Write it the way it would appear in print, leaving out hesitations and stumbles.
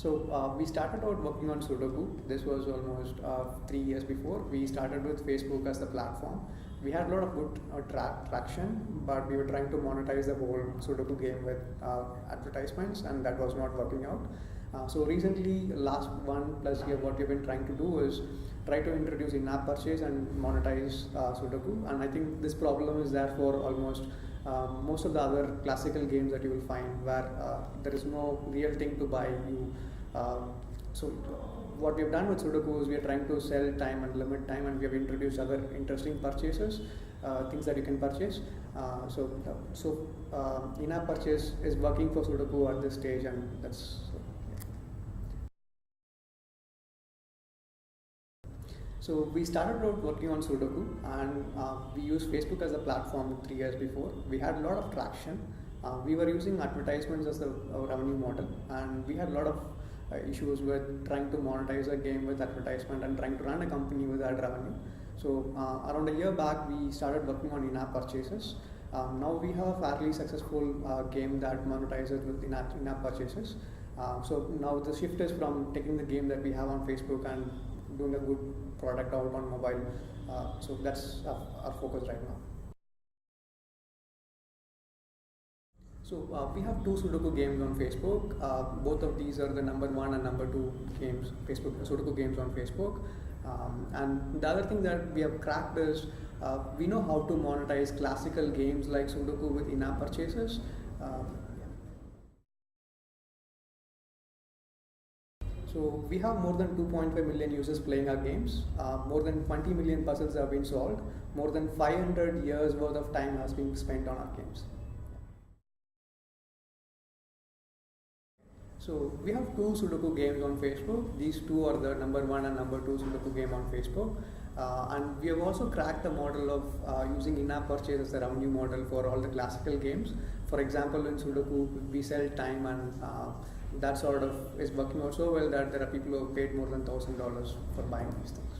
We started out working on Sudoku. This was almost 3 years before. We started with Facebook as the platform. We had a lot of good traction, but we were trying to monetize the whole Sudoku game with advertisements, and that was not working out. So recently, last 1+ year, what we've been trying to do is try to introduce in-app purchase and monetize Sudoku. And I think this problem is there for almost most of the other classical games that you will find, where there is no real thing to buy. So what we have done with Sudoku is we are trying to sell time and limit time, and we have introduced other interesting purchases, things that you can purchase. In-app purchase is working for Sudoku at this stage, and that's. So we started out working on Sudoku, and we used Facebook as a platform 3 years before. We had a lot of traction. We were using advertisements as our revenue model, and we had a lot of issues with trying to monetize a game with advertisement and trying to run a company with that revenue. So around a year back, we started working on in-app purchases. Now we have a fairly successful game that monetizes with in-app purchases. So now the shift is from taking the game that we have on Facebook and doing a good product out on mobile. So that's our focus right now. So we have 2 Sudoku games on Facebook. Both of these are the number 1 and number 2 games, Sudoku games on Facebook. And the other thing that we have cracked is we know how to monetize classical games like Sudoku with in-app purchases. So we have more than 2.5 million users playing our games. More than 20 million puzzles have been solved. More than 500 years worth of time has been spent on our games. So we have 2 Sudoku games on Facebook. These 2 are the number 1 and number 2 Sudoku game on Facebook. And we have also cracked the model of using in-app purchase as the revenue model for all the classical games. For example, in Sudoku, we sell time, and that sort of is working out so well that there are people who have paid more than $1,000 for buying these things.